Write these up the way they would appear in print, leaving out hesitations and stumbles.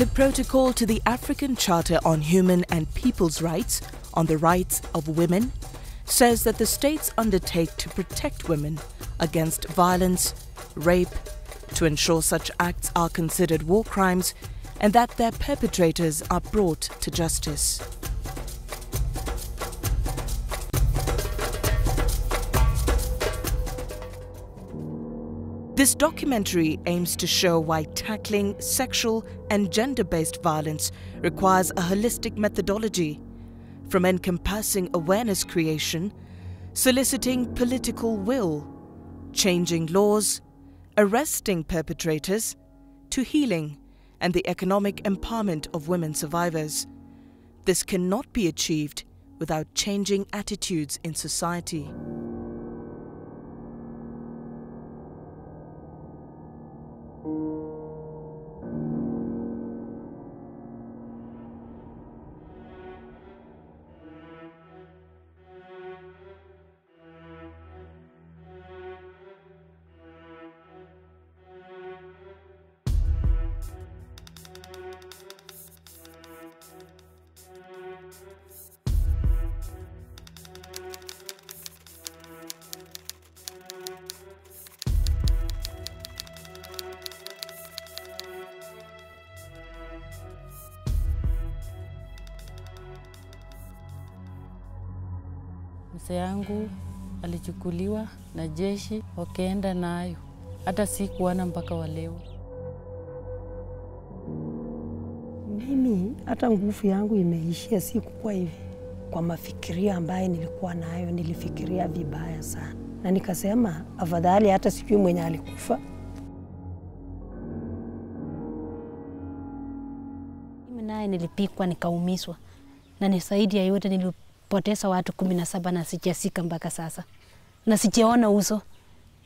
The Protocol to the African Charter on Human and People's Rights on the Rights of Women says that the states undertake to protect women against violence, rape, to ensure such acts are considered war crimes and that their perpetrators are brought to justice. This documentary aims to show why tackling sexual and gender-based violence requires a holistic methodology, from encompassing awareness creation, soliciting political will, changing laws, arresting perpetrators, to healing and the economic empowerment of women survivors. This cannot be achieved without changing attitudes in society. Mzee yangu alichukuliwa na jeshi wakaenda nayo, hata sikuona mpaka wa leo. Mimi hata nguvu yangu imeishia, sikuwa hivi. Kwa mafikiria ambaye nilikuwa nayo, nilifikiria vibaya sana, na nikasema afadhali hata sijui mwenye alikufa. Mimi naye nilipikwa nikaumizwa, na ni zaidi ya yote nilipoteza watu 17 na sijasika mpaka sasa, na sijaona uso.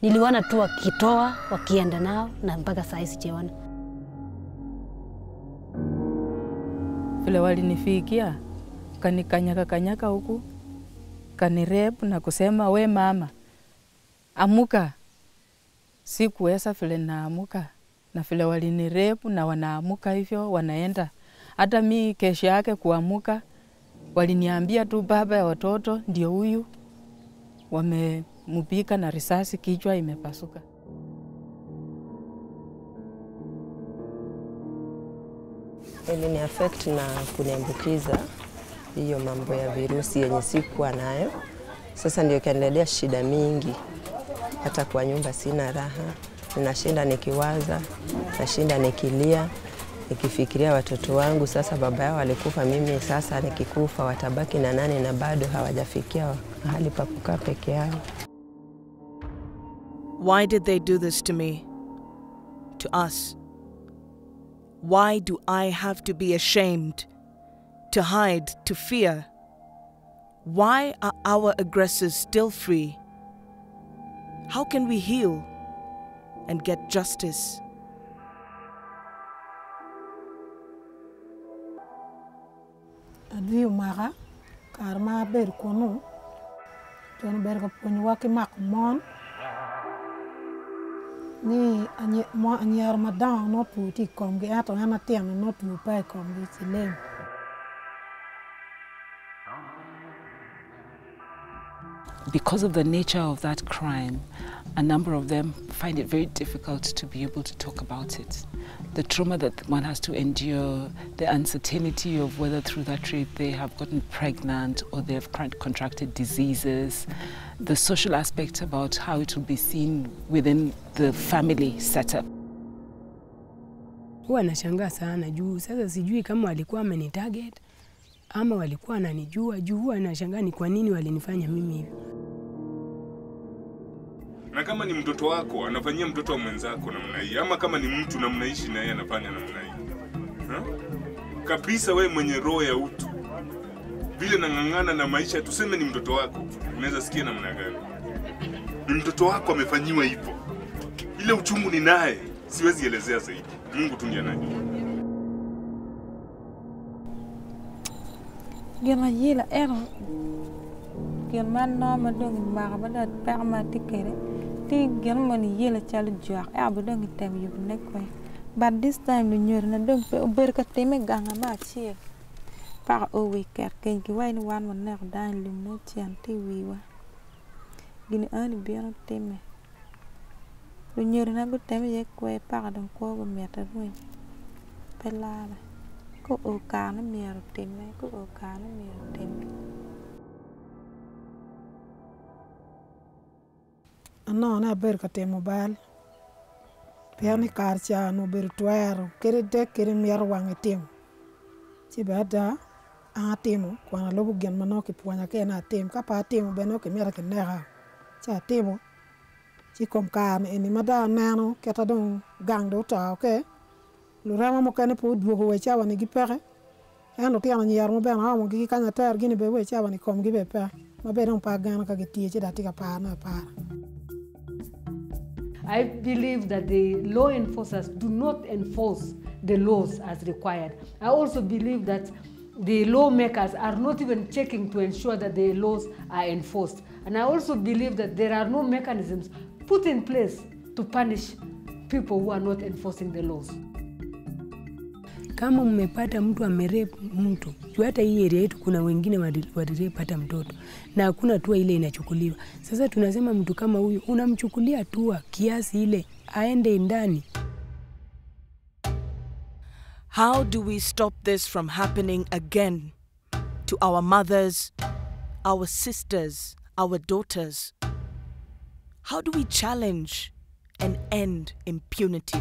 Niliona tu wakitoa wakienda nao, na mpaka sasa sijaona. Vile walinifikia kanyaka huku, kanirep na kusema we mama amuka. Sikuweza vile naamuka, na vile walinirep na wanaamuka hivyo wanaenda. Hata mi kesho yake kuamuka waliniambia tu baba ya watoto ndio huyu, wamemupika na risasi, kichwa imepasuka. Ilini affect na kuniambukiza hiyo mambo ya virusi yenye sikuwa nayo. Sasa ndio kaniletea shida mingi. Hata kwa nyumba sina raha. Ninashinda nikiwaza, nashinda nikilia, nikifikiria watoto wangu. Sasa baba yao alikufa, mimi sasa nikikufa watabaki na nani, na bado hawajafikia mahali pa kukaa peke yao. Why did they do this to me? To us? Why do I have to be ashamed, to hide, to fear? Why are our aggressors still free? How can we heal and get justice? Advi umara karma ber kono jon ber ko ponwa ki mak mon ni anyar madan no puti kom ge ato na tiam no tu pa kom ge silem. Because of the nature of that crime, a number of them find it very difficult to be able to talk about it. The trauma that one has to endure, the uncertainty of whether through that rape they have gotten pregnant or they have contracted diseases, the social aspect about how it will be seen within the family setup. Huwa nashangaa sana juu sasa sijui kama walikuwa amenitarget ama walikuwa wananijua. Juu huwa nashangaa ni kwa nini walinifanya mimi hivyo. Na kama ni mtoto wako anafanyia mtoto wa mwenzako namna hii, ama kama ni mtu na mnaishi na yeye anafanya namna hii, kabisa wewe mwenye roho ya utu vile nang'ang'ana na maisha, tuseme ni mtoto wako, unaweza sikia namna gani? Ni mtoto wako amefanyiwa hivyo, ile uchungu ni naye, siwezi elezea zaidi. Mungu tu ndiye anajua. Gena yila ero gen man no ma dong ma ba da perma tikere ti gen man yila chal juak a ba dong tem yu ne ko But this time lunyor na dong pe berkatime ganga ma chiel. Par o wiker ken ki wain wan mon nek dan lumo chian ti wiwa. Gini ani biano teme. Lunyor na go teme ye kwe par don ko go meta ruin. Pelala. Ko o kana miero teme, ko o kana miero teme. Ano na berkatime bal. Piani karcha no bertuero, kere de kere miero wange tim. Chibada a timo kwana lobu gen manoke puanya ke na tim ka pa timo beno ke miera ke nera. Cha timo chi kom kan eni mada nano keta don gang do ta okay. Lu rama mo kane po duogo we cha wani gi pere. Eno ti ana nyar mo ben ha mo gi kanya ter gini be we cha wani kom gi be pe. Ma be don pa gan ka gi tie chi da ti ka pa na pa. I believe that the law enforcers do not enforce the laws as required. I also believe that the lawmakers are not even checking to ensure that the laws are enforced. And I also believe that there are no mechanisms put in place to punish people who are not enforcing the laws. Kama mmepata mtu amerape mtu, hata hii area yetu kuna wengine walirape hata mtoto na hakuna hatua ile inachukuliwa. Sasa tunasema mtu kama huyu unamchukulia hatua kiasi ile aende ndani. How do we stop this from happening again to our mothers, our sisters, our daughters? How do we challenge and end impunity?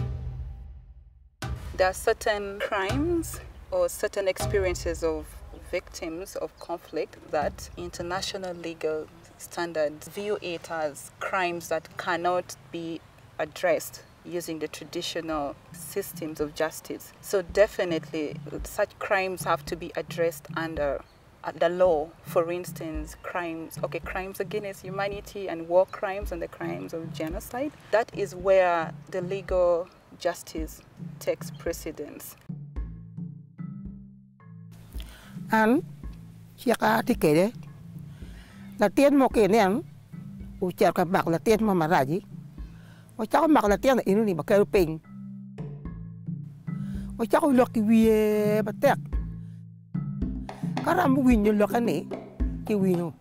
There are certain crimes or certain experiences of victims of conflict that international legal standards view it as crimes that cannot be addressed using the traditional systems of justice. So definitely such crimes have to be addressed under the law. For instance, crimes against humanity and war crimes and the crimes of genocide. That is where the legal justice takes precedence. An chika tikere la tien mo ke nen u cher ka bak la tien mo maraji o cha mak la tien inu ni bakal ping o cha ko lok wiye batek karam winyo lokane ki winyo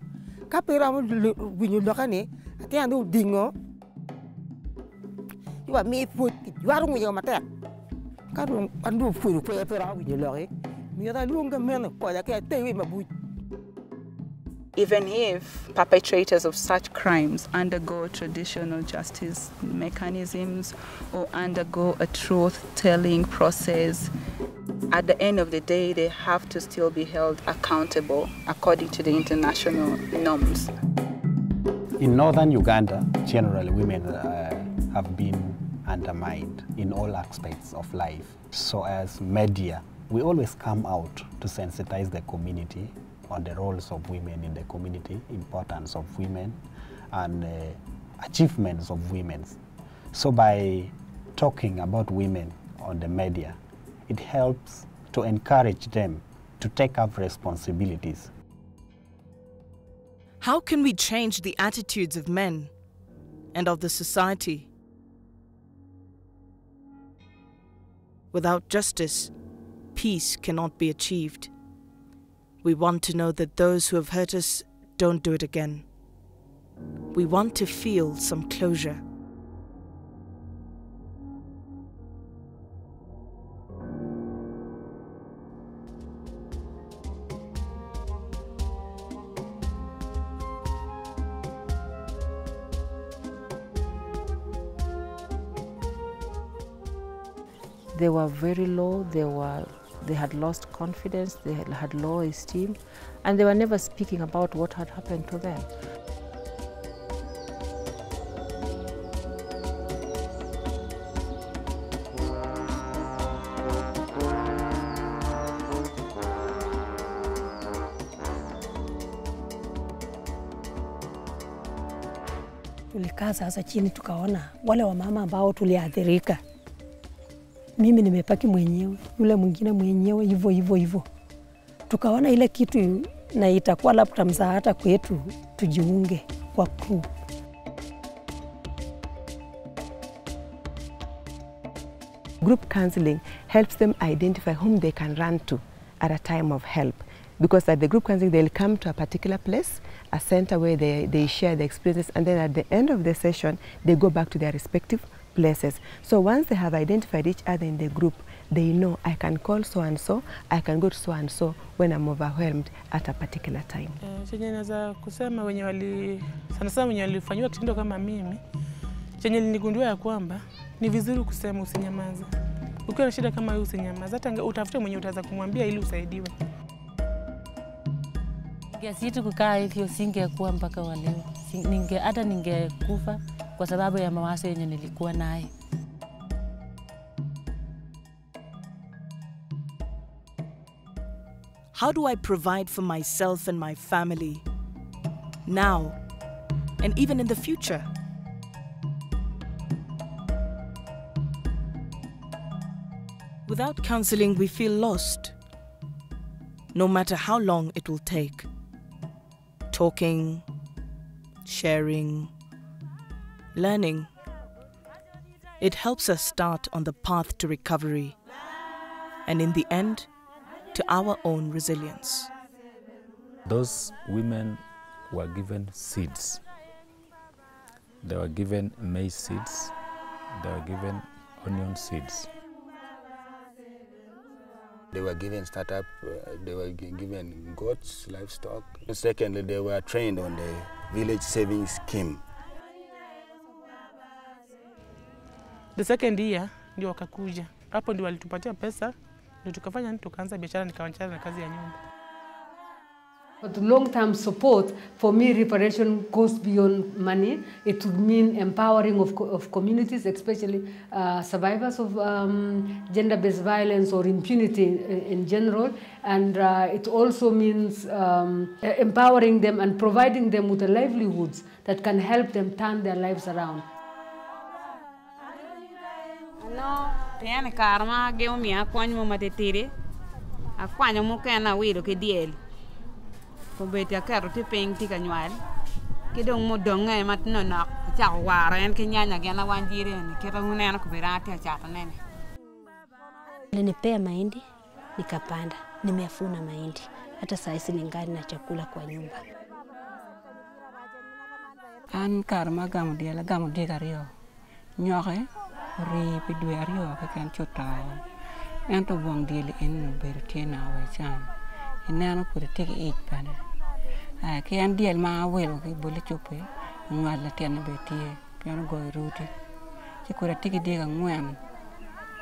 ka pera mo winyo lokane atian do dingo wa mi fut waru mo matek ka do andu fu pera winyo loke mi da lunga men ko ya ke tewi mabu. Even if perpetrators of such crimes undergo traditional justice mechanisms or undergo a truth-telling process, at the end of the day, they have to still be held accountable according to the international norms. In northern Uganda, generally women have been undermined in all aspects of life. So as media, we always come out to sensitize the community on the roles of women in the community, importance of women, and achievements of women. So by talking about women on the media, it helps to encourage them to take up responsibilities. How can we change the attitudes of men and of the society? Without justice, peace cannot be achieved. We want to know that those who have hurt us don't do it again. We want to feel some closure. They were very low, they had lost confidence, they had low esteem, and they were never speaking about what had happened to them. Tulikaa sasa chini tukaona wale wamama ambao tuliathirika. Mimi nimepaki mwenyewe, yule mwingine mwenyewe, hivyo. Tukaona ile kitu na itakuwa labda msaada kwetu, tujiunge kwa group. Group counseling helps them identify whom they can run to at a time of help. Because at the group counseling, they'll come to a particular place, a center where they share their experiences, and then at the end of the session, they go back to their respective places. So once they have identified each other in the group, they know I can call so-and-so, I can go to so-and-so when I'm overwhelmed at a particular time. Chenye naweza kusema sana sana wenye walifanywa kitendo kama mimi, chenye niligundua ya kwamba ni vizuri kusema, usinyamaze. Ukiwa na shida kama hiyo usinyamaze, hata utafute mwenye utaweza kumwambia ili usaidiwe. Ningesitu kukaa hivyo singekuwa mpaka wa leo. Hata ningekufa kwa sababu ya mawazo yenye nilikuwa nayo. How do I provide for myself and my family now and even in the future? Without counseling, we feel lost, no matter how long it will take. Talking, sharing, learning. It helps us start on the path to recovery and in the end, to our own resilience. Those women were given seeds. They were given maize seeds. They were given onion seeds. They were given startup, they were given goats, livestock. Secondly, they were trained on the village savings scheme. The second year, ndio wakakuja. Hapo ndio walitupatia pesa, ndio tukafanya tukaanza biashara, nikaanza na kazi ya nyumba. But long-term support, for me, reparation goes beyond money. It would mean empowering of communities, especially survivors of gender-based violence or impunity in general. And it also means empowering them and providing them with the livelihoods that can help them turn their lives around. Tiene karma geumi akwany mo matetire akwanyo mo kana wilo ke diel ko beti akaro ti peng ti kanywal ki dong mo donga mat no nak cha wara en ke nyanya gena wanjire ni ke ngune na ko berati cha nene. Nilipea mahindi nikapanda, nimefuna mahindi, hata saa hizi ningali na chakula kwa nyumba. An karma gamu dia gario nyoke ri pidwe ario ka kan chota en to bong diel en bertie na we chan enano pur tege ich pane ke an diel ma welo ke bole chope ngwala ten betie piano go ruti ke kura tege diga ngwan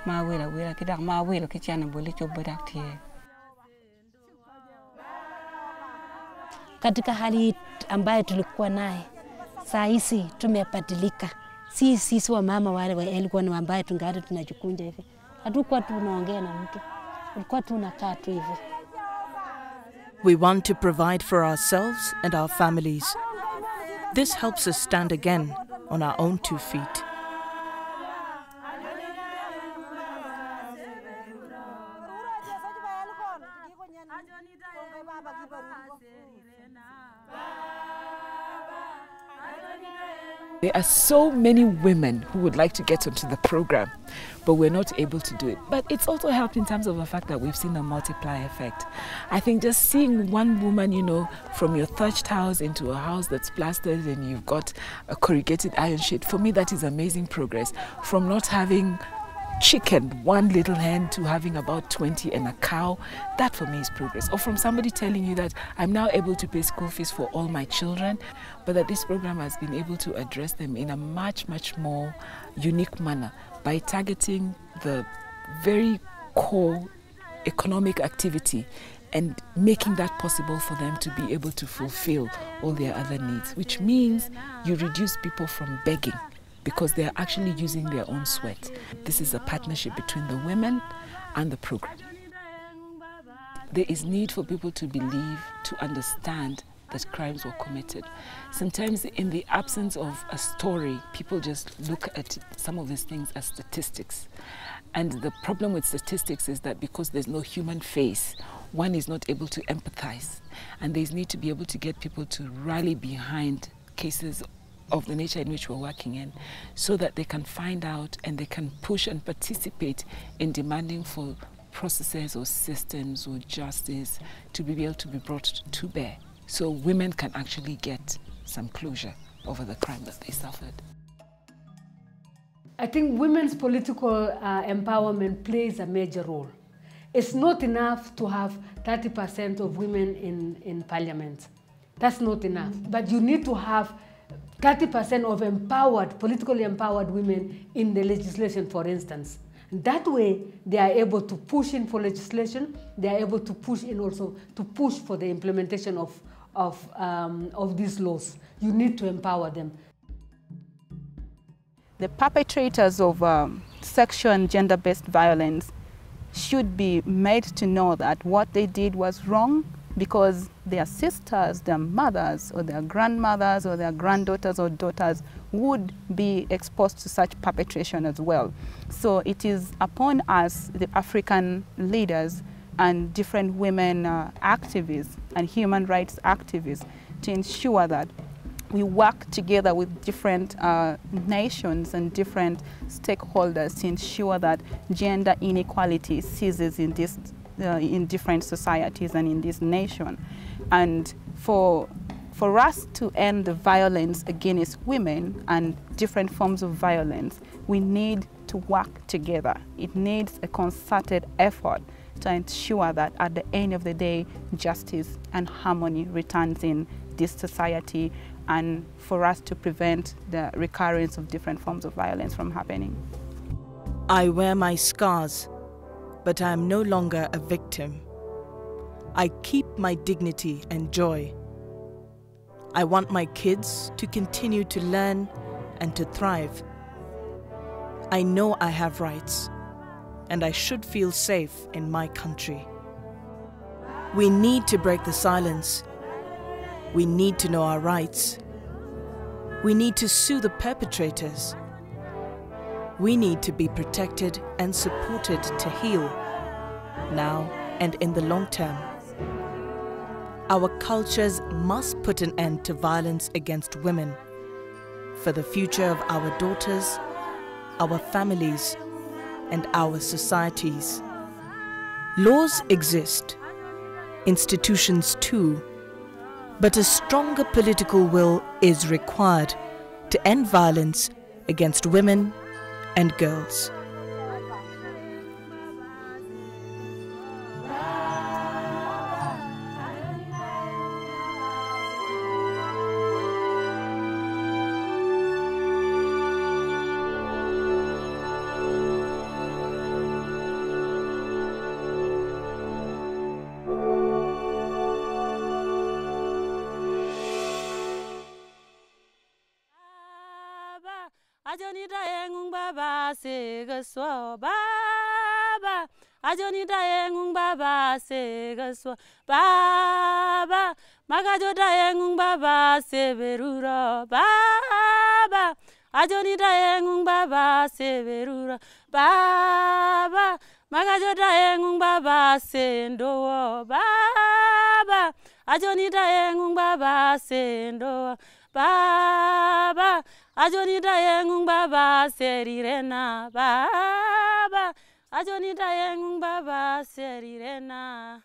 ma wela ke dak ma welo ke chan bole chope dak tie. Katika hali ambayo tulikuwa naye, saa hizi tumebadilika. Sisi wa mama wale walikuwa ni ambaye tungali tunajikunja hivi. Hatukuwa tunaongea na mtu. Tulikuwa tunakaa tu hivi. We want to provide for ourselves and our families. This helps us stand again on our own 2 feet. There are so many women who would like to get onto the program, but we're not able to do it. But it's also helped in terms of the fact that we've seen a multiplier effect. I think just seeing one woman, you know, from your thatched house into a house that's plastered and you've got a corrugated iron sheet, for me that is amazing progress. From not having chicken, one little hen, to having about 20 and a cow, that for me is progress. Or from somebody telling you that I'm now able to pay school fees for all my children, but that this program has been able to address them in a much, much more unique manner by targeting the very core economic activity and making that possible for them to be able to fulfill all their other needs, which means you reduce people from begging, because they are actually using their own sweat. This is a partnership between the women and the program. There is need for people to believe, to understand that crimes were committed. Sometimes in the absence of a story, people just look at some of these things as statistics. And the problem with statistics is that because there's no human face, one is not able to empathize. And there's need to be able to get people to rally behind cases of the nature in which we're working in, so that they can find out and they can push and participate in demanding for processes or systems or justice to be able to be brought to bear, so women can actually get some closure over the crime that they suffered. I think women's political empowerment plays a major role. It's not enough to have 30% of women in parliament. That's not enough. But you need to have 30% of empowered, politically empowered women in the legislation, for instance. That way, they are able to push in for legislation. They are able to push in also to push for the implementation of these laws. You need to empower them. The perpetrators of sexual and gender-based violence should be made to know that what they did was wrong, because their sisters, their mothers, or their grandmothers, or their granddaughters or daughters would be exposed to such perpetration as well. So it is upon us, the African leaders and different women activists and human rights activists, to ensure that we work together with different nations and different stakeholders to ensure that gender inequality ceases in this in different societies and in this nation. And for us to end the violence against women and different forms of violence, we need to work together. It needs a concerted effort to ensure that at the end of the day, justice and harmony returns in this society, and for us to prevent the recurrence of different forms of violence from happening. I wear my scars, but I am no longer a victim. I keep my dignity and joy. I want my kids to continue to learn and to thrive. I know I have rights, and I should feel safe in my country. We need to break the silence. We need to know our rights. We need to sue the perpetrators. We need to be protected and supported to heal, now and in the long term. Our cultures must put an end to violence against women, for the future of our daughters, our families, and our societies. Laws exist, institutions too, but a stronger political will is required to end violence against women and girls. Ajoni daengung baba segaswa baba. Ajoni daengung baba segaswa baba. Magajo daengung baba severura baba. Ajoni daengung baba severura baba. Magajo daengung baba sendo baba. Ajoni daengung baba sendo baba. Ajoni daengung baba serirena baba. Ajoni daengung baba serirena.